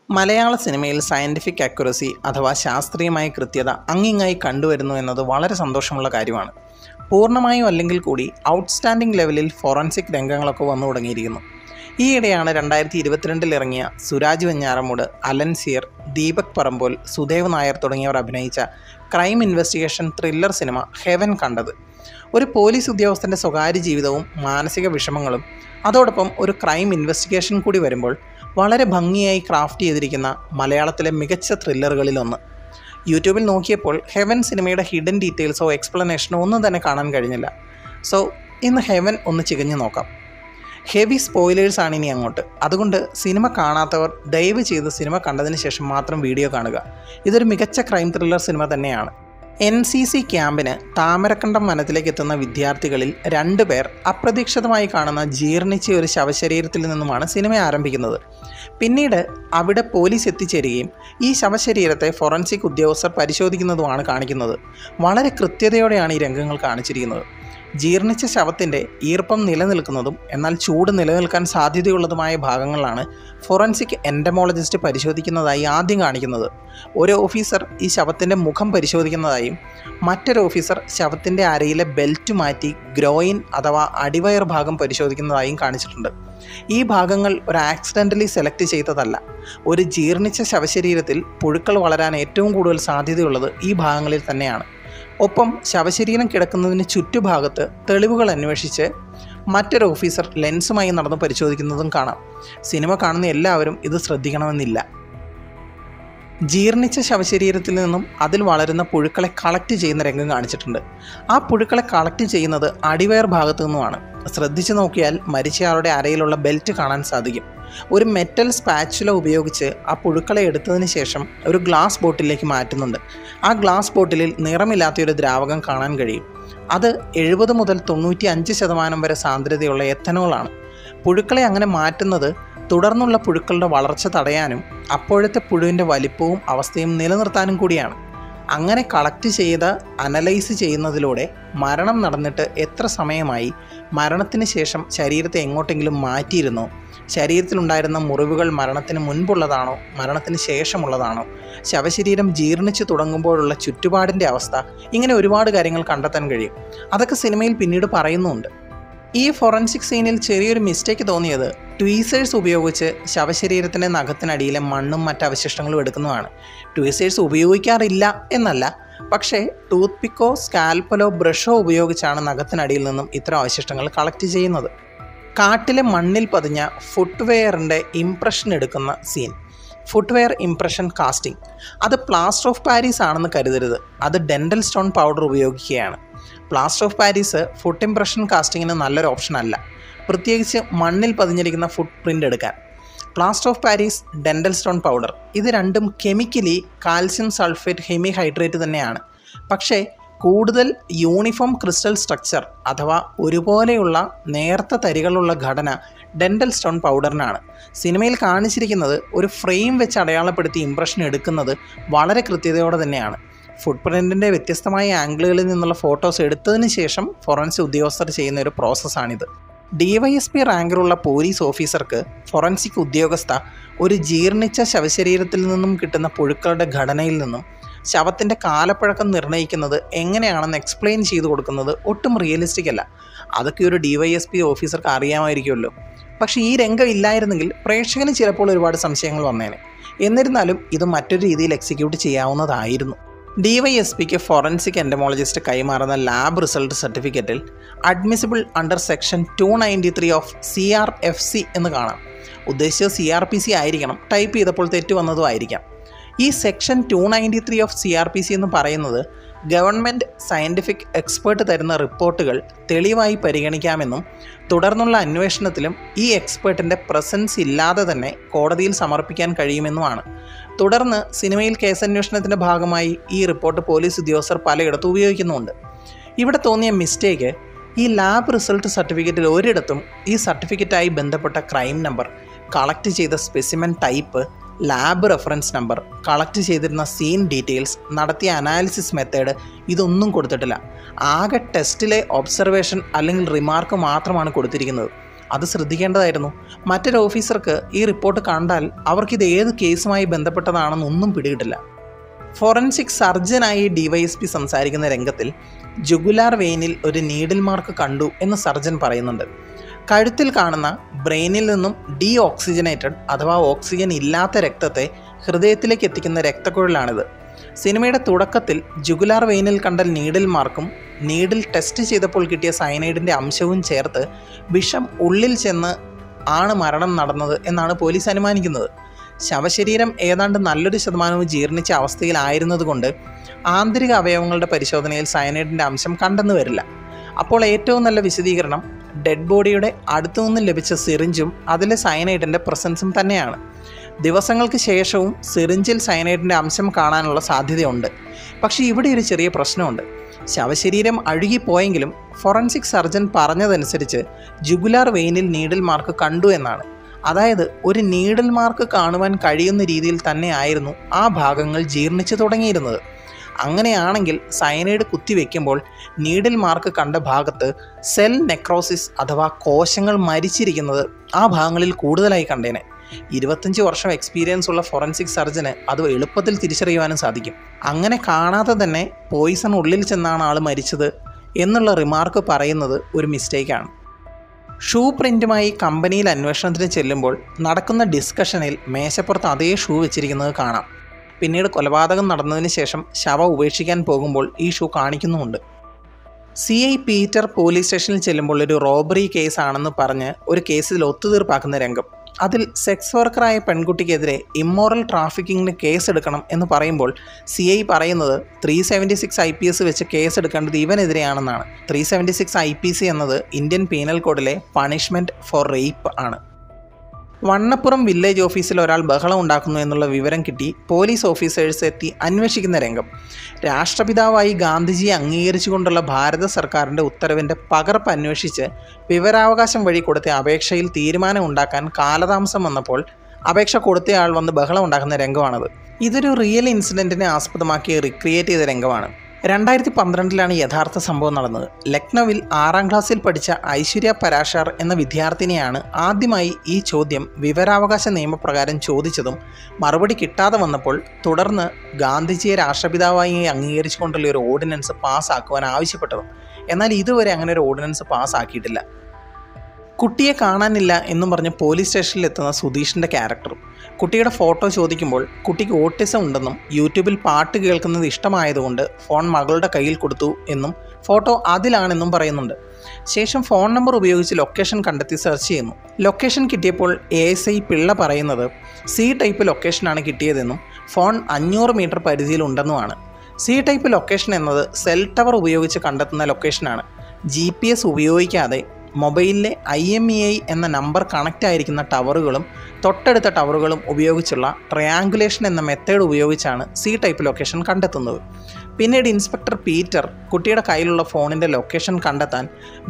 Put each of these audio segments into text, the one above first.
മലയാള സിനിമയിൽ scientific accuracy അഥവാ ശാസ്ത്രീയമായ കൃത്യത അങ്ങിങ്ങായി കണ്ടുവരുന്നു എന്നത് വളരെ സന്തോഷമുള്ള കാര്യമാണ്. പൂർണ്ണമായും അല്ലെങ്കിൽ കൂടി ഔട്ട്സ്റ്റാൻഡിംഗ് ലെവലിൽ ഫോറൻസിക് രംഗങ്ങളൊക്കെ വന്നു തുടങ്ങിയിരിക്കുന്നു. ഈയിടെയാണ് 2022 ഇറങ്ങിയ സുരാജ് വെഞ്ഞാറമൂട്, അലൻസിയർ, ദീപക് പറമ്പോൾ, സുദേവ് നായർ തുടങ്ങിയവർ അഭിനയിച്ച crime investigation thriller cinema heaven കണ്ടത്. ഒരു പോലീസ് ഉദ്യോഗസ്ഥൻ്റെ സ്വകാര്യ ജീവിതവും മാനസിക വിഷമങ്ങളും അതോടൊപ്പം ഒരു ക്രൈം ഇൻവെസ്റ്റിഗേഷൻ കൂടി വരുമ്പോൾ വളരെ ഭംഗിയായി ക്രാഫ്റ്റ് ചെയ്തിരിക്കുന്ന മലയാളത്തിലെ മികച്ച ത്രില്ലറുകളിലൊന്ന്. യൂട്യൂബിൽ നോക്കിയപ്പോൾ ഹെവൻ സിനിമയുടെ ഹിഡൻ ഡീറ്റെയിൽസോ എക്സ്പ്ലനേഷനോ ഒന്നും തന്നെ കാണാൻ കഴിഞ്ഞില്ല. സോ ഇന്ന് ഹെവൻ ഒന്ന് ചികഞ്ഞു നോക്കാം. ഹെവി സ്പോയിലേഴ്സാണ് ഇനി അങ്ങോട്ട്. അതുകൊണ്ട് സിനിമ കാണാത്തവർ ദയവ് ചെയ്ത് സിനിമ കണ്ടതിന് ശേഷം മാത്രം വീഡിയോ കാണുക. ഇതൊരു മികച്ച ക്രൈം ത്രില്ലർ സിനിമ തന്നെയാണ്. NCC ക്യാമ്പിന് താമരക്കണ്ടം വനത്തിലേക്ക് എത്തുന്ന വിദ്യാർത്ഥികളിൽ 2 പേർ അപ്രതീക്ഷിതമായി കാണുന്ന ജീർണിച്ച ഒരു ശവശരീരത്തിൽ നിന്നുമാണ് സിനിമ ആരംഭിക്കുന്നത്. പിന്നീട് അവിടെ പോലീസ് എത്തിച്ചേരുകയും ഈ ശവശരീരത്തെ ഫോറൻസിക് ഉദ്യോഗസ്ഥർ പരിശോധിക്കുന്നതുമാണ് കാണിക്കുന്നത്. വളരെ കൃത്യതയോടെയാണ് ഈ രംഗങ്ങൾ കാണിച്ചിരിക്കുന്നത്. ജീർണിച്ച ശവത്തിൻ്റെ ഈർപ്പം നിലനിൽക്കുന്നതും എന്നാൽ ചൂട് നിലനിൽക്കാൻ സാധ്യതയുള്ളതുമായ ഭാഗങ്ങളാണ് ഫോറൻസിക് എൻഡമോളജിസ്റ്റ് പരിശോധിക്കുന്നതായി ആദ്യം കാണിക്കുന്നത്. ഒരു ഓഫീസർ ഈ ശവത്തിൻ്റെ മുഖം പരിശോധിക്കുന്നതായും മറ്റൊരു ഓഫീസർ ശവത്തിൻ്റെ അരയിലെ ബെൽറ്റ് മാറ്റി ഗ്രോയിൻ അഥവാ അടിവയർ ഭാഗം പരിശോധിക്കുന്നതായും കാണിച്ചിട്ടുണ്ട്. ഈ ഭാഗങ്ങൾ ഒരു ആക്സിഡൻ്റലി സെലക്ട് ചെയ്തതല്ല. ഒരു ജീർണിച്ച ശവശരീരത്തിൽ പുഴുക്കൾ വളരാൻ ഏറ്റവും കൂടുതൽ സാധ്യതയുള്ളത് ഈ ഭാഗങ്ങളിൽ തന്നെയാണ്. ഒപ്പം ശവശരീരം കിടക്കുന്നതിന് ചുറ്റുഭാഗത്ത് തെളിവുകൾ അന്വേഷിച്ച് മറ്റൊരു ഓഫീസർ ലെൻസുമായി നടന്ന് പരിശോധിക്കുന്നതും കാണാം. സിനിമ കാണുന്ന എല്ലാവരും ഇത് ശ്രദ്ധിക്കണമെന്നില്ല. ജീർണിച്ച ശവശരീരത്തിൽ നിന്നും അതിൽ വളരുന്ന പുഴുക്കളെ കളക്ട് ചെയ്യുന്ന രംഗം കാണിച്ചിട്ടുണ്ട്. ആ പുഴുക്കളെ കളക്ട് ചെയ്യുന്നത് അടിവയർ ഭാഗത്തു നിന്നുമാണ്. ശ്രദ്ധിച്ചു നോക്കിയാൽ മരിച്ചയാളുടെ അരയിലുള്ള ബെൽറ്റ് കാണാൻ സാധിക്കും. ഒരു മെറ്റൽ സ്പാച്ചുല ഉപയോഗിച്ച് ആ പുഴുക്കളെ എടുത്തതിന് ശേഷം ഒരു ഗ്ലാസ് ബോട്ടിലേക്ക് മാറ്റുന്നുണ്ട്. ആ ഗ്ലാസ് ബോട്ടിലിൽ നിറമില്ലാത്തൊരു ദ്രാവകം കാണാൻ കഴിയും. അത് 70 മുതൽ 95% വരെ സാന്ദ്രതയുള്ള എത്തനോളാണ്. പുഴുക്കളെ അങ്ങനെ മാറ്റുന്നത് തുടർന്നുള്ള പുഴുക്കളുടെ വളർച്ച തടയാനും അപ്പോഴത്തെ പുഴുവിൻ്റെ വലിപ്പവും അവസ്ഥയും നിലനിർത്താനും കൂടിയാണ്. അങ്ങനെ കളക്ട് ചെയ്ത് അനലൈസ് ചെയ്യുന്നതിലൂടെ മരണം നടന്നിട്ട് എത്ര സമയമായി, മരണത്തിന് ശേഷം ശരീരത്തെ എങ്ങോട്ടെങ്കിലും മാറ്റിയിരുന്നോ, ശരീരത്തിലുണ്ടായിരുന്ന മുറിവുകൾ മരണത്തിന് മുൻപുള്ളതാണോ മരണത്തിന് ശേഷമുള്ളതാണോ, ശവശരീരം ജീർണിച്ച് തുടങ്ങുമ്പോഴുള്ള ചുറ്റുപാടിൻ്റെ അവസ്ഥ, ഇങ്ങനെ ഒരുപാട് കാര്യങ്ങൾ കണ്ടെത്താൻ കഴിയും. അതൊക്കെ സിനിമയിൽ പിന്നീട് പറയുന്നുമുണ്ട്. ഈ ഫോറൻസിക് സീനിൽ ചെറിയൊരു മിസ്റ്റേക്ക് തോന്നിയത് ട്വീസേഴ്സ് ഉപയോഗിച്ച് ശവശരീരത്തിൻ്റെ നഖത്തിനടിയിലെ മണ്ണും മറ്റ് അവശിഷ്ടങ്ങളും എടുക്കുന്നതാണ്. ട്വീസേഴ്സ് ഉപയോഗിക്കാറില്ല എന്നല്ല, പക്ഷേ ടൂത്ത് പിക്കോ സ്കാൽപ്പലോ ബ്രഷോ ഉപയോഗിച്ചാണ് നഖത്തിനടിയിൽ നിന്നും ഇത്തരം അവശിഷ്ടങ്ങൾ കളക്ട് ചെയ്യുന്നത്. കാട്ടിലെ മണ്ണിൽ പതിഞ്ഞ ഫുട്വെയറിൻ്റെ ഇംപ്രഷൻ എടുക്കുന്ന സീൻ, ഫുട്വെയർ ഇംപ്രഷൻ കാസ്റ്റിംഗ്, അത് പ്ലാസ്റ്റർ ഓഫ് പാരീസ് ആണെന്ന് കരുതരുത്. അത് ഡെൻ്റൽ സ്റ്റോൺ പൗഡർ ഉപയോഗിക്കുകയാണ്. Plaster of Paris foot impression കാസ്റ്റിങ്ങിന് നല്ലൊരു ഓപ്ഷൻ അല്ല, പ്രത്യേകിച്ച് മണ്ണിൽ പതിഞ്ഞിരിക്കുന്ന ഫുട് പ്രിൻ്റ് എടുക്കാൻ. Plaster of Paris, dental stone powder, ഇത് രണ്ടും കെമിക്കലി കാൽസ്യം സൾഫേറ്റ് ഹെമിഹൈഡ്രേറ്റ് തന്നെയാണ്. പക്ഷേ കൂടുതൽ യൂണിഫോം ക്രിസ്റ്റൽ സ്ട്രക്ചർ അഥവാ ഒരുപോലെയുള്ള നേർത്ത തരികളുള്ള ഘടന ഡെൻ്റൽ സ്റ്റോൺ പൗഡറിനാണ്. സിനിമയിൽ കാണിച്ചിരിക്കുന്നത് ഒരു ഫ്രെയിം വെച്ച് അടയാളപ്പെടുത്തി ഇംപ്രഷൻ എടുക്കുന്നത് വളരെ കൃത്യതയോടെ തന്നെയാണ്. ഫുട് പ്രിൻറ്റിൻ്റെ വ്യത്യസ്തമായ ആംഗിളുകളിൽ നിന്നുള്ള ഫോട്ടോസ് എടുത്തതിന് ശേഷം ഫോറൻസിക് ഉദ്യോഗസ്ഥർ ചെയ്യുന്ന ഒരു പ്രോസസ്സാണിത്. DYSP റാങ്കിലുള്ള പോലീസ് ഓഫീസർക്ക് ഫോറൻസിക് ഉദ്യോഗസ്ഥ ഒരു ജീർണിച്ച ശവശരീരത്തിൽ നിന്നും കിട്ടുന്ന പുഴുക്കളുടെ ഘടനയിൽ നിന്നും ശവത്തിൻ്റെ കാലപ്പഴക്കം നിർണ്ണയിക്കുന്നത് എങ്ങനെയാണെന്ന് എക്സ്പ്ലെയിൻ ചെയ്തു കൊടുക്കുന്നത് ഒട്ടും റിയലിസ്റ്റിക് അല്ല. അതൊക്കെ ഒരു DYSP ഓഫീസർക്ക് അറിയാമായിരിക്കുമല്ലോ. പക്ഷേ ഈ രംഗം ഇല്ലായിരുന്നെങ്കിൽ പ്രേക്ഷകന് ചിലപ്പോൾ ഒരുപാട് സംശയങ്ങൾ വന്നേനെ. എന്നിരുന്നാലും ഇത് മറ്റൊരു രീതിയിൽ എക്സിക്യൂട്ട് ചെയ്യാവുന്നതായിരുന്നു. DYSPക്ക് ഫോറൻസിക് എൻഡമോളജിസ്റ്റ് കൈമാറുന്ന ലാബ് റിസൾട്ട് സർട്ടിഫിക്കറ്റിൽ admissible under section 293 of CRFC എന്ന് കാണാം. ഉദ്ദേശിച്ചത് CRPC ആയിരിക്കണം, ടൈപ്പ് ചെയ്തപ്പോൾ തെറ്റ് വന്നതും ആയിരിക്കാം. ഈ സെക്ഷൻ 293 ഓഫ് CRPC എന്ന് പറയുന്നത് ഗവൺമെൻറ് സയൻറ്റിഫിക് എക്സ്പേർട്ട് തരുന്ന റിപ്പോർട്ടുകൾ തെളിവായി പരിഗണിക്കാമെന്നും തുടർന്നുള്ള അന്വേഷണത്തിലും ഈ എക്സ്പേർട്ടിൻ്റെ പ്രസൻസ് ഇല്ലാതെ തന്നെ കോടതിയിൽ സമർപ്പിക്കാൻ കഴിയുമെന്നുമാണ്. തുടർന്ന് സിനിമയിൽ കേസന്വേഷണത്തിൻ്റെ ഭാഗമായി ഈ റിപ്പോർട്ട് പോലീസ് ഉദ്യോഗസ്ഥർ പലയിടത്തും ഉപയോഗിക്കുന്നുമുണ്ട്. ഇവിടെ തോന്നിയ മിസ്റ്റേക്ക്, ഈ ലാബ് റിസൾട്ട് സർട്ടിഫിക്കറ്റിൽ ഒരിടത്തും ഈ സർട്ടിഫിക്കറ്റായി ബന്ധപ്പെട്ട ക്രൈം നമ്പർ, കളക്ട് ചെയ്ത specimen type, lab reference number, collect ചെയ്തിരുന്ന സീൻ ഡീറ്റെയിൽസ്, നടത്തിയ അനാലിസിസ് മെത്തേഡ്, ഇതൊന്നും കൊടുത്തിട്ടില്ല. ആകെ ടെസ്റ്റിലെ ഒബ്സർവേഷൻ അല്ലെങ്കിൽ റിമാർക്ക് മാത്രമാണ് കൊടുത്തിരിക്കുന്നത്. അത് ശ്രദ്ധിക്കേണ്ടതായിരുന്നു. മറ്റൊരു ഓഫീസർക്ക് ഈ റിപ്പോർട്ട് കണ്ടാൽ അവർക്കിത് ഏത് കേസുമായി ബന്ധപ്പെട്ടതാണെന്നൊന്നും പിടികിട്ടില്ല. ഫോറൻസിക് സർജനായി ഡിവൈഎസ്പി സംസാരിക്കുന്ന രംഗത്തിൽ ജുഗുലാർ വെയിനിൽ ഒരു നീഡിൽ മാർക്ക് കണ്ടു എന്ന് സർജൻ പറയുന്നുണ്ട്. കഴുത്തിൽ കാണുന്ന ബ്രെയിനിൽ നിന്നും ഡീ ഓക്സിജനേറ്റഡ് അഥവാ ഓക്സിജൻ ഇല്ലാത്ത രക്തത്തെ ഹൃദയത്തിലേക്ക് എത്തിക്കുന്ന രക്തക്കുഴലാണിത്. സിനിമയുടെ തുടക്കത്തിൽ ജുഗുലാർ വെയിനിൽ കണ്ട നീഡിൽ മാർക്കും നീഡിൽ ടെസ്റ്റ് ചെയ്തപ്പോൾ കിട്ടിയ സയനൈഡിൻ്റെ അംശവും ചേർത്ത് വിഷം ഉള്ളിൽ ചെന്ന് ആണ് മരണം നടന്നത് എന്നാണ് പോലീസ് അനുമാനിക്കുന്നത്. ശവശരീരം ഏതാണ്ട് നല്ലൊരു ശതമാനവും ജീർണിച്ച അവസ്ഥയിലായിരുന്നതുകൊണ്ട് ആന്തരിക അവയവങ്ങളുടെ പരിശോധനയിൽ സയനൈഡിൻ്റെ അംശം കണ്ടെന്ന് വരില്ല. അപ്പോൾ ഏറ്റവും നല്ല വിശദീകരണം ഡെഡ് ബോഡിയുടെ അടുത്തുനിന്ന് ലഭിച്ച സിറിഞ്ചും അതിലെ സയനൈഡിൻ്റെ പ്രസൻസും തന്നെയാണ്. ദിവസങ്ങൾക്ക് ശേഷവും സിറിഞ്ചിൽ സയനൈഡിൻ്റെ അംശം കാണാനുള്ള സാധ്യതയുണ്ട്. പക്ഷേ ഇവിടെ ഒരു ചെറിയ പ്രശ്നമുണ്ട്. ശവശരീരം അഴുകിപ്പോയെങ്കിലും ഫോറൻസിക് സർജൻ പറഞ്ഞതനുസരിച്ച് ജുഗുലാർ വെയിനിൽ നീഡിൽ മാർക്ക് കണ്ടു എന്നാണ്. അതായത് ഒരു നീഡിൽ മാർക്ക് കാണുവാൻ കഴിയുന്ന രീതിയിൽ തന്നെയായിരുന്നു ആ ഭാഗങ്ങൾ ജീർണിച്ചു തുടങ്ങിയിരുന്നത്. അങ്ങനെയാണെങ്കിൽ സയനൈഡ് കുത്തിവെക്കുമ്പോൾ നീഡിൽ മാർക്ക് കണ്ട ഭാഗത്ത് സെൽ നെക്രോസിസ് അഥവാ കോശങ്ങൾ മരിച്ചിരിക്കുന്നത് ആ ഭാഗങ്ങളിൽ കൂടുതലായി കണ്ടേനെ. 25 വർഷം എക്സ്പീരിയൻസ് ഉള്ള ഫോറൻസിക് സർജന് അത് എളുപ്പത്തിൽ തിരിച്ചറിയുവാനും സാധിക്കും. അങ്ങനെ കാണാതെ തന്നെ പോയിസൺ ഉള്ളിൽ ചെന്നാണ് ആൾ മരിച്ചത് എന്നുള്ള റിമാർക്ക് പറയുന്നത് ഒരു മിസ്റ്റേക്കാണ്. ഷൂ പ്രിൻറ്റുമായി കമ്പനിയിൽ അന്വേഷണത്തിന് ചെല്ലുമ്പോൾ നടക്കുന്ന ഡിസ്കഷനിൽ മേശപ്പുറത്ത് അതേ ഷൂ വെച്ചിരിക്കുന്നത് കാണാം. പിന്നീട് കൊലപാതകം നടന്നതിന് ശേഷം ശവം ഉപേക്ഷിക്കാൻ പോകുമ്പോൾ ഈ ഷൂ കാണിക്കുന്നുമുണ്ട്. CI പീറ്റർ പോലീസ് സ്റ്റേഷനിൽ ചെല്ലുമ്പോൾ ഒരു റോബറി കേസാണെന്ന് പറഞ്ഞ് ഒരു കേസിൽ ഒത്തുതീർപ്പാക്കുന്ന രംഗം. അതിൽ സെക്സ് വർക്കറായ പെൺകുട്ടിക്കെതിരെ ഇമ്മോറൽ ട്രാഫിക്കിങ്ങിന് കേസെടുക്കണം എന്ന് പറയുമ്പോൾ CI പറയുന്നത് 376 IPS വെച്ച് കേസെടുക്കേണ്ടത് ഇവനെതിരെയാണെന്നാണ്. 376 IPC എന്നത് ഇന്ത്യൻ പീനൽ കോഡിലെ പണിഷ്മെൻറ്റ് ഫോർ റേപ്പ് ആണ്. വണ്ണപ്പുറം വില്ലേജ് ഓഫീസിൽ ഒരാൾ ബഹളം ഉണ്ടാക്കുന്നു എന്നുള്ള വിവരം കിട്ടി പോലീസ് ഓഫീസേഴ്സ് എത്തി അന്വേഷിക്കുന്ന രംഗം. രാഷ്ട്രപിതാവായി ഗാന്ധിജിയെ അംഗീകരിച്ചുകൊണ്ടുള്ള ഭാരത സർക്കാരിൻ്റെ ഉത്തരവിൻ്റെ പകർപ്പ് അന്വേഷിച്ച് വിവരാവകാശം വഴി കൊടുത്ത അപേക്ഷയിൽ തീരുമാനം ഉണ്ടാക്കാൻ കാലതാമസം വന്നപ്പോൾ അപേക്ഷ കൊടുത്തയാൾ വന്ന് ബഹളം ഉണ്ടാക്കുന്ന രംഗമാണത്. ഇതൊരു റിയൽ ഇൻസിഡൻറ്റിനെ ആസ്പദമാക്കി റിക്രിയേറ്റ് ചെയ്ത രംഗമാണ്. 2012 യഥാർത്ഥ സംഭവം നടന്നത്. ലക്നൌവിൽ 6ാം ക്ലാസ്സിൽ പഠിച്ച ഐശ്വര്യ പരാശർ എന്ന വിദ്യാർത്ഥിനിയാണ് ആദ്യമായി ഈ ചോദ്യം വിവരാവകാശ നിയമപ്രകാരം ചോദിച്ചതും മറുപടി കിട്ടാതെ വന്നപ്പോൾ തുടർന്ന് ഗാന്ധിജിയെ രാഷ്ട്രപിതാവായി അംഗീകരിച്ചുകൊണ്ടുള്ള ഒരു ഓർഡിനൻസ് പാസ്സാക്കുവാൻ ആവശ്യപ്പെട്ടതും. എന്നാൽ ഇതുവരെ അങ്ങനെ ഒരു ഓർഡിനൻസ് പാസ്സാക്കിയിട്ടില്ല. കുട്ടിയെ കാണാനില്ല എന്നും പറഞ്ഞ് പോലീസ് സ്റ്റേഷനിൽ എത്തുന്ന സുധീഷിൻ്റെ ക്യാരക്ടറും. കുട്ടിയുടെ ഫോട്ടോ ചോദിക്കുമ്പോൾ കുട്ടിക്ക് ഓട്ടിസം ഉണ്ടെന്നും യൂട്യൂബിൽ പാട്ട് കേൾക്കുന്നത് ഇഷ്ടമായതുകൊണ്ട് ഫോൺ മകളുടെ കയ്യിൽ കൊടുത്തു എന്നും ഫോട്ടോ അതിലാണെന്നും പറയുന്നുണ്ട്. ശേഷം ഫോൺ നമ്പർ ഉപയോഗിച്ച് ലൊക്കേഷൻ കണ്ടെത്തി സെർച്ച് ചെയ്യുന്നു. ലൊക്കേഷൻ കിട്ടിയപ്പോൾ ASI പിള്ള പറയുന്നത് C ടൈപ്പ് ലൊക്കേഷനാണ് കിട്ടിയതെന്നും ഫോൺ 500 മീറ്റർ പരിധിയിലുണ്ടെന്നുമാണ്. C ടൈപ്പ് ലൊക്കേഷൻ എന്നത് സെൽ ടവർ ഉപയോഗിച്ച് കണ്ടെത്തുന്ന ലൊക്കേഷനാണ്. GPS ഉപയോഗിക്കാതെ മൊബൈലിലെ IMEI എന്ന നമ്പർ കണക്റ്റ് ആയിരിക്കുന്ന ടവറുകളും തൊട്ടടുത്ത ടവറുകളും ഉപയോഗിച്ചുള്ള ട്രയാങ്കുലേഷൻ എന്ന മെത്തേഡ് ഉപയോഗിച്ചാണ് C ടൈപ്പ് ലൊക്കേഷൻ കണ്ടെത്തുന്നത്. പിന്നീട് ഇൻസ്പെക്ടർ പീറ്റർ കുട്ടിയുടെ കയ്യിലുള്ള ഫോണിൻ്റെ ലൊക്കേഷൻ കണ്ടെത്താൻ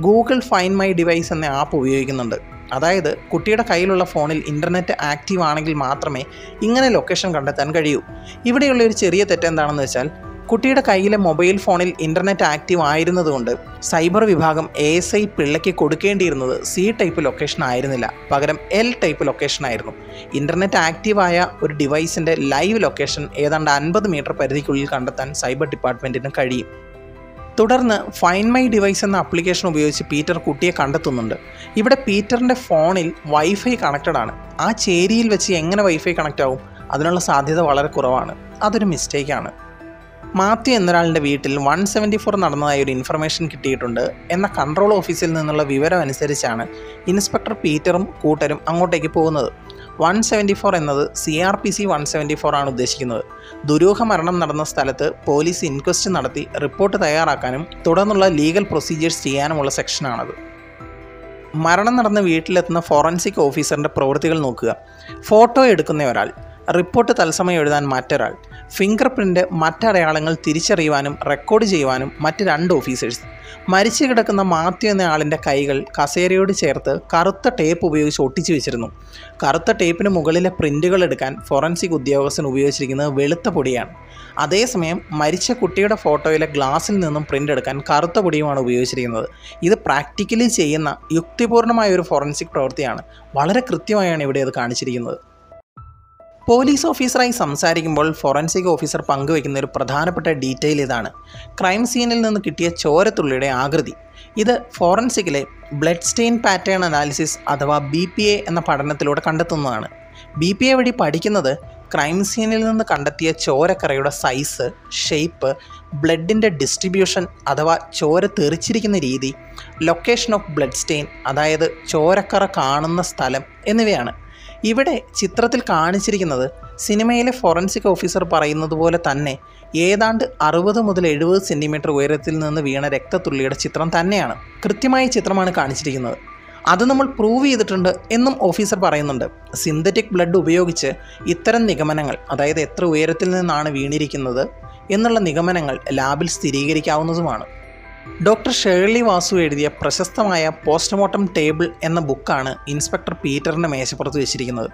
ഗൂഗിൾ ഫൈൻഡ് മൈ ഡിവൈസ് എന്ന ആപ്പ് ഉപയോഗിക്കുന്നുണ്ട്. അതായത് കുട്ടിയുടെ കയ്യിലുള്ള ഫോണിൽ ഇൻ്റർനെറ്റ് ആക്റ്റീവ് ആണെങ്കിൽ മാത്രമേ ഇങ്ങനെ ലൊക്കേഷൻ കണ്ടെത്താൻ കഴിയൂ. ഇവിടെയുള്ള ഒരു ചെറിയ തെറ്റെന്താണെന്ന് വെച്ചാൽ കുട്ടിയുടെ കയ്യിലെ മൊബൈൽ ഫോണിൽ ഇൻ്റർനെറ്റ് ആക്റ്റീവ് ആയിരുന്നതുകൊണ്ട് സൈബർ വിഭാഗം ASI പിള്ളയ്ക്ക് കൊടുക്കേണ്ടിയിരുന്നത് C ടൈപ്പ് ലൊക്കേഷൻ ആയിരുന്നില്ല, പകരം L ടൈപ്പ് ലൊക്കേഷൻ ആയിരുന്നു. ഇൻ്റർനെറ്റ് ആക്റ്റീവായ ഒരു ഡിവൈസിൻ്റെ ലൈവ് ലൊക്കേഷൻ ഏതാണ്ട് 50 മീറ്റർ പരിധിക്കുള്ളിൽ കണ്ടെത്താൻ സൈബർ ഡിപ്പാർട്ട്മെൻറ്റിന് കഴിയും. തുടർന്ന് ഫൈൻഡ് മൈ ഡിവൈസ് എന്ന ആപ്ലിക്കേഷൻ ഉപയോഗിച്ച് പീറ്റർ കുട്ടിയെ കണ്ടെത്തുന്നുണ്ട്. ഇവിടെ പീറ്ററിൻ്റെ ഫോണിൽ വൈഫൈ കണക്റ്റഡ് ആണ്. ആ ചേരിയിൽ വെച്ച് എങ്ങനെ വൈഫൈ കണക്റ്റ് ആവും? അതിനുള്ള സാധ്യത വളരെ കുറവാണ്. അതൊരു മിസ്റ്റേക്കാണ്. മാത്യു എന്നൊരാളുടെ വീട്ടിൽ 174 നടന്നതായി ഒരു ഇൻഫർമേഷൻ കിട്ടിയിട്ടുണ്ട് എന്ന കൺട്രോൾ ഓഫീസിൽ നിന്നുള്ള വിവരം അനുസരിച്ചാണ് ഇൻസ്പെക്ടർ പീറ്ററും കൂട്ടരും അങ്ങോട്ടേക്ക് പോകുന്നത്. 174 എന്നത് CRPC 174 ആണ് ഉദ്ദേശിക്കുന്നത്. ദുരൂഹ മരണം നടന്ന സ്ഥലത്ത് പോലീസ് ഇൻക്വസ്റ്റ് നടത്തി റിപ്പോർട്ട് തയ്യാറാക്കാനും തുടർന്നുള്ള ലീഗൽ പ്രൊസീജിയേഴ്സ് ചെയ്യാനുമുള്ള സെക്ഷനാണത്. മരണം നടന്ന വീട്ടിലെത്തുന്ന ഫോറൻസിക് ഓഫീസറിൻ്റെ പ്രവൃത്തികൾ നോക്കുക. ഫോട്ടോ എടുക്കുന്ന ഒരാൾ, റിപ്പോർട്ട് തത്സമയം എഴുതാൻ മറ്റൊരാൾ, ഫിംഗർ പ്രിൻ്റ് മറ്റടയാളങ്ങൾ തിരിച്ചറിയുവാനും റെക്കോർഡ് ചെയ്യുവാനും മറ്റ് 2 ഓഫീസേഴ്സ്. മരിച്ചു കിടക്കുന്ന മാത്യു എന്ന ആളിൻ്റെ കൈകൾ കസേരയോട് ചേർത്ത് കറുത്ത ടേപ്പ് ഉപയോഗിച്ച് ഒട്ടിച്ചു വെച്ചിരുന്നു. കറുത്ത ടേപ്പിന് മുകളിലെ പ്രിൻ്റുകൾ എടുക്കാൻ ഫോറൻസിക് ഉദ്യോഗസ്ഥൻ ഉപയോഗിച്ചിരിക്കുന്നത് വെളുത്ത പൊടിയാണ്. അതേസമയം മരിച്ച കുട്ടിയുടെ ഫോട്ടോയിലെ ഗ്ലാസിൽ നിന്നും പ്രിൻ്റ് എടുക്കാൻ കറുത്ത പൊടിയുമാണ് ഉപയോഗിച്ചിരിക്കുന്നത്. ഇത് പ്രാക്ടിക്കലി ചെയ്യുന്ന യുക്തിപൂർണമായ ഒരു ഫോറൻസിക് പ്രവൃത്തിയാണ്. വളരെ കൃത്യമായാണ് ഇവിടെ അത് കാണിച്ചിരിക്കുന്നത്. പോലീസ് ഓഫീസറായി സംസാരിക്കുമ്പോൾ ഫോറൻസിക് ഓഫീസർ പങ്കുവയ്ക്കുന്ന ഒരു പ്രധാനപ്പെട്ട ഡീറ്റെയിൽ ഇതാണ്: ക്രൈം സീനിൽ നിന്ന് കിട്ടിയ ചോരത്തുള്ളിയുടെ ആകൃതി. ഇത് ഫോറൻസിക്കിലെ ബ്ലഡ് സ്റ്റെയിൻ പാറ്റേൺ അനാലിസിസ് അഥവാ BPA എന്ന പഠനത്തിലൂടെ കണ്ടെത്തുന്നതാണ്. BPA വഴി പഠിക്കുന്നത് ക്രൈം സീനിൽ നിന്ന് കണ്ടെത്തിയ ചോരക്കറയുടെ സൈസ്, ഷേപ്പ്, ബ്ലഡിൻ്റെ ഡിസ്ട്രിബ്യൂഷൻ അഥവാ ചോര തെറിച്ചിരിക്കുന്ന രീതി, ലൊക്കേഷൻ ഓഫ് ബ്ലഡ് സ്റ്റെയിൻ അതായത് ചോരക്കറ കാണുന്ന സ്ഥലം എന്നിവയാണ്. ഇവിടെ ചിത്രത്തിൽ കാണിച്ചിരിക്കുന്നത് സിനിമയിലെ ഫോറൻസിക് ഓഫീസർ പറയുന്നത് പോലെ തന്നെ ഏതാണ്ട് 60 മുതൽ 70 സെൻറ്റിമീറ്റർ ഉയരത്തിൽ നിന്ന് വീണ രക്തത്തുള്ളിയുടെ ചിത്രം തന്നെയാണ്. കൃത്യമായ ചിത്രമാണ് കാണിച്ചിരിക്കുന്നത്. അത് നമ്മൾ പ്രൂവ് ചെയ്തിട്ടുണ്ട് എന്നും ഓഫീസർ പറയുന്നുണ്ട്. സിന്തറ്റിക് ബ്ലഡ് ഉപയോഗിച്ച് ഇത്തരം നിഗമനങ്ങൾ, അതായത് എത്ര ഉയരത്തിൽ നിന്നാണ് വീണിരിക്കുന്നത് എന്നുള്ള നിഗമനങ്ങൾ ലാബിൽ സ്ഥിരീകരിക്കാവുന്നതുമാണ്. ഡോക്ടർ ഷേർലി വാസു എഴുതിയ പ്രശസ്തമായ പോസ്റ്റ്മോർട്ടം ടേബിൾ എന്ന ബുക്കാണ് ഇൻസ്പെക്ടർ പീറ്ററിൻ്റെ മേശപ്പുറത്ത് വെച്ചിരിക്കുന്നത്.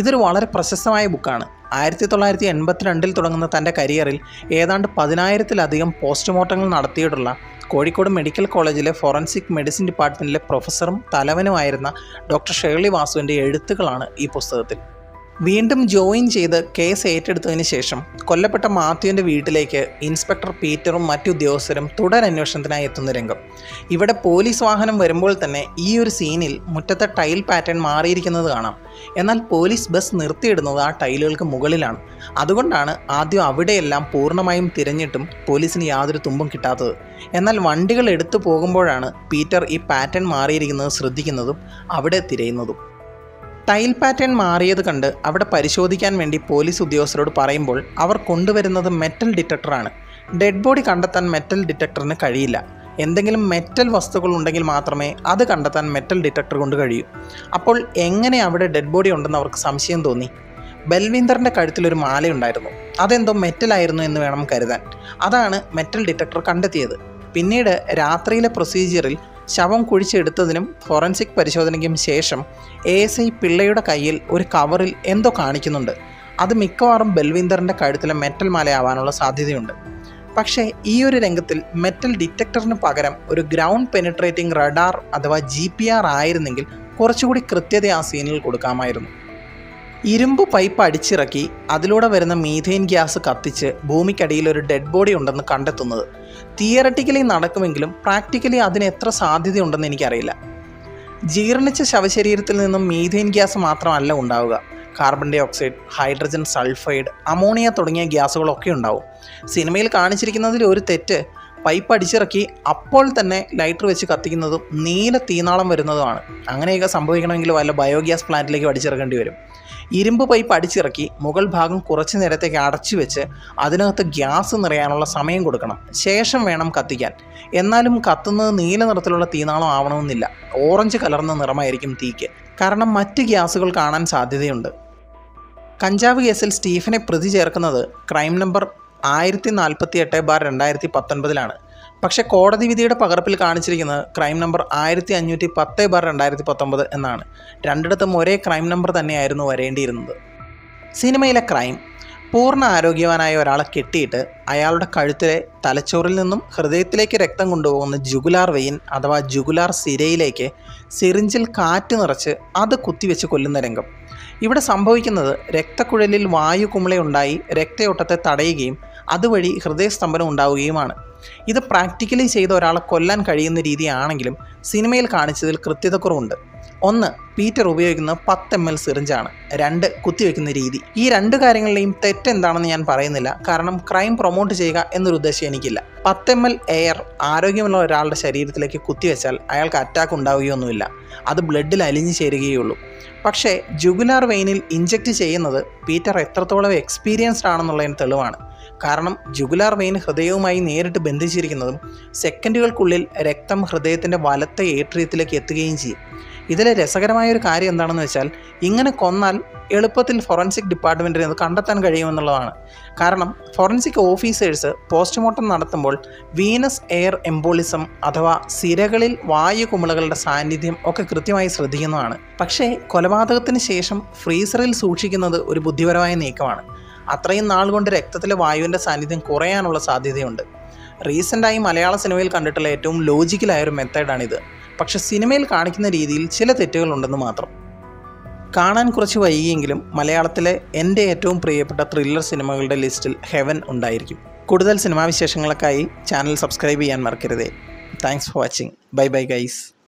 ഇതൊരു വളരെ പ്രശസ്തമായ ബുക്കാണ്. 1982 തുടങ്ങുന്ന തൻ്റെ കരിയറിൽ ഏതാണ്ട് 10,000-ലധികം പോസ്റ്റ്മോർട്ടങ്ങൾ നടത്തിയിട്ടുള്ള കോഴിക്കോട് മെഡിക്കൽ കോളേജിലെ ഫോറൻസിക് മെഡിസിൻ ഡിപ്പാർട്ട്മെൻറ്റിലെ പ്രൊഫസറും തലവനുമായിരുന്ന ഡോക്ടർ ഷേർലി വാസുവിൻ്റെ എഴുത്തുകളാണ് ഈ പുസ്തകത്തിൽ. വീണ്ടും ജോയിൻ ചെയ്ത് കേസ് ഏറ്റെടുത്തതിന് ശേഷം കൊല്ലപ്പെട്ട മാത്യുവിൻ്റെ വീട്ടിലേക്ക് ഇൻസ്പെക്ടർ പീറ്ററും മറ്റു ഉദ്യോഗസ്ഥരും തുടരന്വേഷണത്തിനായി എത്തുന്ന രംഗം. ഇവിടെ പോലീസ് വാഹനം വരുമ്പോൾ തന്നെ ഈ ഒരു സീനിൽ മുറ്റത്തെ ടൈൽ പാറ്റേൺ മാറിയിരിക്കുന്നത് കാണാം. എന്നാൽ പോലീസ് ബസ് നിർത്തിയിടുന്നത് ആ ടൈലുകൾക്ക് മുകളിലാണ്. അതുകൊണ്ടാണ് ആദ്യം അവിടെയെല്ലാം പൂർണ്ണമായും തിരഞ്ഞിട്ടും പോലീസിന് യാതൊരു തുമ്പും കിട്ടാത്തത്. എന്നാൽ വണ്ടികൾ എടുത്തു പോകുമ്പോഴാണ് പീറ്റർ ഈ പാറ്റേൺ മാറിയിരിക്കുന്നത് ശ്രദ്ധിക്കുന്നതും അവിടെ തിരയുന്നതും. ടൈൽ പാറ്റേൺ മാറിയത് കണ്ട് അവിടെ പരിശോധിക്കാൻ വേണ്ടി പോലീസ് ഉദ്യോഗസ്ഥരോട് പറയുമ്പോൾ അവർ കൊണ്ടുവരുന്നത് മെറ്റൽ ഡിറ്റക്ടറാണ്. ഡെഡ് ബോഡി കണ്ടെത്താൻ മെറ്റൽ ഡിറ്റക്ടറിന് കഴിയില്ല. എന്തെങ്കിലും മെറ്റൽ വസ്തുക്കൾ ഉണ്ടെങ്കിൽ മാത്രമേ അത് കണ്ടെത്താൻ മെറ്റൽ ഡിറ്റക്ടർ കൊണ്ട് കഴിയൂ. അപ്പോൾ എങ്ങനെ അവിടെ ഡെഡ് ബോഡി ഉണ്ടെന്ന് അവർക്ക് സംശയം തോന്നി. ബൽവീന്ദറിൻ്റെ കഴുത്തിലൊരു മാലയുണ്ടായിരുന്നു. അതെന്തോ മെറ്റലായിരുന്നു എന്ന് വേണം കരുതാൻ. അതാണ് മെറ്റൽ ഡിറ്റക്ടർ കണ്ടെത്തിയത്. പിന്നീട് രാത്രിയിലെ പ്രൊസീജിയറിൽ ശവം കുഴിച്ചെടുത്തതിനും ഫോറൻസിക് പരിശോധനയ്ക്കും ശേഷം ASI പിള്ളയുടെ കയ്യിൽ ഒരു കവറിൽ എന്തോ കാണിക്കുന്നുണ്ട്. അത് മിക്കവാറും ബൽവീന്ദറിൻ്റെ കഴുത്തിലെ മെറ്റൽ മാലയാവാനുള്ള സാധ്യതയുണ്ട്. പക്ഷേ ഈ ഒരു രംഗത്തിൽ മെറ്റൽ ഡിറ്റക്ടറിന് പകരം ഒരു ഗ്രൗണ്ട് പെനിട്രേറ്റിംഗ് റഡാർ അഥവാ GPR ആയിരുന്നെങ്കിൽ കുറച്ചുകൂടി കൃത്യത ആ സീനിൽ കൊടുക്കാമായിരുന്നു. ഇരുമ്പ് പൈപ്പ് അടിച്ചിറക്കി അതിലൂടെ വരുന്ന മീഥെയിൻ ഗ്യാസ് കത്തിച്ച് ഭൂമിക്കടിയിൽ ഒരു ഡെഡ് ബോഡി ഉണ്ടെന്ന് കണ്ടെത്തുന്നത് തിയററ്റിക്കലി നടക്കുമെങ്കിലും പ്രാക്ടിക്കലി അതിന് എത്ര സാധ്യതയുണ്ടെന്ന് എനിക്കറിയില്ല. ജീർണിച്ച ശവശരീരത്തിൽ നിന്നും മീഥെയിൻ ഗ്യാസ് മാത്രമല്ല ഉണ്ടാവുക. Carbon dioxide, hydrogen sulphide, ammonia തുടങ്ങിയ ഗ്യാസുകളൊക്കെ ഉണ്ടാവും. സിനിമയിൽ കാണിച്ചിരിക്കുന്നതിൽ ഒരു തെറ്റ് പൈപ്പ് അടിച്ചിറക്കി അപ്പോൾ തന്നെ ലൈറ്റർ വെച്ച് കത്തിക്കുന്നതും നീല തീനാളം വരുന്നതുമാണ്. അങ്ങനെയൊക്കെ സംഭവിക്കണമെങ്കിൽ വല്ല ബയോഗ്യാസ് പ്ലാന്റിലേക്ക് അടിച്ചിറക്കേണ്ടി വരും. ഇരുമ്പ് പൈപ്പ് അടിച്ചിറക്കി മുകൾ ഭാഗം കുറച്ച് നേരത്തേക്ക് അടച്ചു വെച്ച് അതിനകത്ത് ഗ്യാസ് നിറയാനുള്ള സമയം കൊടുക്കണം. ശേഷം വേണം കത്തിക്കാൻ. എന്നാലും കത്തുന്നത് നീല നിറത്തിലുള്ള തീനാളം ആവണമെന്നില്ല. ഓറഞ്ച് കലർന്ന നിറമായിരിക്കും തീക്ക്. കാരണം മറ്റ് ഗ്യാസുകൾ കാണാൻ സാധ്യതയുണ്ട്. കഞ്ചാവ് കേസിൽ സ്റ്റീഫനെ പ്രതി ചേർക്കുന്നത് ക്രൈം നമ്പർ 1048/2019 പക്ഷേ കോടതി വിധിയുടെ പകർപ്പിൽ കാണിച്ചിരിക്കുന്നത് ക്രൈം നമ്പർ 1510/2019 എന്നാണ്. രണ്ടിടത്തും ഒരേ ക്രൈം നമ്പർ തന്നെയായിരുന്നു വരേണ്ടിയിരുന്നത്. സിനിമയിലെ ക്രൈം: പൂർണ്ണ ആരോഗ്യവാനായ ഒരാളെ കെട്ടിയിട്ട് അയാളുടെ കഴുത്തിലെ തലച്ചോറിൽ നിന്നും ഹൃദയത്തിലേക്ക് രക്തം കൊണ്ടുപോകുന്ന ജുഗുലാർ വെയിൻ അഥവാ ജുഗുലാർ സിരയിലേക്ക് സിറിഞ്ചിൽ കാറ്റ് നിറച്ച് അത് കുത്തിവെച്ച് കൊല്ലുന്ന രംഗം. ഇവിടെ സംഭവിക്കുന്നത് രക്തക്കുഴലിൽ വായു കുമിളയുണ്ടായി രക്തയോട്ടത്തെ തടയുകയും അതുവഴി ഹൃദയസ്തംഭനം ഉണ്ടാവുകയുമാണ്. ഇത് പ്രാക്ടിക്കലി ചെയ്ത ഒരാളെ കൊല്ലാൻ കഴിയുന്ന രീതിയാണെങ്കിലും സിനിമയിൽ കാണിച്ചതിൽ കൃത്യതക്കുറവുണ്ട്. 1. പീറ്റർ ഉപയോഗിക്കുന്നത് 10 ml സിറിഞ്ചാണ്. 2. കുത്തിവെക്കുന്ന രീതി. ഈ 2 കാര്യങ്ങളിലെയും തെറ്റെന്താണെന്ന് ഞാൻ പറയുന്നില്ല. കാരണം ക്രൈം പ്രൊമോട്ട് ചെയ്യുക എന്നൊരു ഉദ്ദേശം എനിക്കില്ല. 10 ml എയർ ആരോഗ്യമുള്ള ഒരാളുടെ ശരീരത്തിലേക്ക് കുത്തിവെച്ചാൽ അയാൾക്ക് അറ്റാക്ക് ഉണ്ടാവുകയൊന്നുമില്ല. അത് ബ്ലഡിൽ അലിഞ്ഞു ചേരുകയുള്ളൂ. പക്ഷേ ജുഗുലാർ വെയിനിൽ ഇഞ്ചക്റ്റ് ചെയ്യുന്നത് പീറ്റർ എത്രത്തോളം എക്സ്പീരിയൻസ്ഡ് ആണെന്നുള്ളതിന് തെളിവാണ്. കാരണം ജുഗുലാർ വെയിൻ ഹൃദയവുമായി നേരിട്ട് ബന്ധിച്ചിരിക്കുന്നതും സെക്കൻഡുകൾക്കുള്ളിൽ രക്തം ഹൃദയത്തിൻ്റെ വലത്തെ ഏട്രിയത്തിലേക്ക് എത്തുകയും ചെയ്യും. ഇതിലെ രസകരമായൊരു കാര്യം എന്താണെന്ന് വെച്ചാൽ ഇങ്ങനെ കൊന്നാൽ എളുപ്പത്തിൽ ഫോറൻസിക് ഡിപ്പാർട്ട്മെൻറ്റിന് അത് കണ്ടെത്താൻ കഴിയുമെന്നുള്ളതാണ്. കാരണം ഫോറൻസിക് ഓഫീസേഴ്സ് പോസ്റ്റ്മോർട്ടം നടത്തുമ്പോൾ വീനസ് എയർ എംബോളിസം അഥവാ സിരകളിൽ വായു കുമിളകളുടെ സാന്നിധ്യം ഒക്കെ കൃത്യമായി ശ്രദ്ധിക്കുന്നതാണ്. പക്ഷേ കൊലപാതകത്തിന് ശേഷം ഫ്രീസറിൽ സൂക്ഷിക്കുന്നത് ഒരു ബുദ്ധിപരമായ നീക്കമാണ്. അത്രയും നാൾ കൊണ്ട് രക്തത്തിലെ വായുവിൻ്റെ സാന്നിധ്യം കുറയാനുള്ള സാധ്യതയുണ്ട്. റീസെൻ്റായി മലയാള സിനിമയിൽ കണ്ടിട്ടുള്ള ഏറ്റവും ലോജിക്കലായൊരു മെത്തേഡാണിത്. പക്ഷെ സിനിമയിൽ കാണിക്കുന്ന രീതിയിൽ ചില തെറ്റുകളുണ്ടെന്ന് മാത്രം. കാണാൻ കുറച്ച് വൈകിയെങ്കിലും മലയാളത്തിലെ എൻ്റെ ഏറ്റവും പ്രിയപ്പെട്ട ത്രില്ലർ സിനിമകളുടെ ലിസ്റ്റിൽ ഹെവൻ ഉണ്ടായിരിക്കും. കൂടുതൽ സിനിമാ വിശേഷങ്ങൾക്കായി ചാനൽ സബ്സ്ക്രൈബ് ചെയ്യാൻ മറക്കരുതേ. Thanks for watching. Bye bye guys.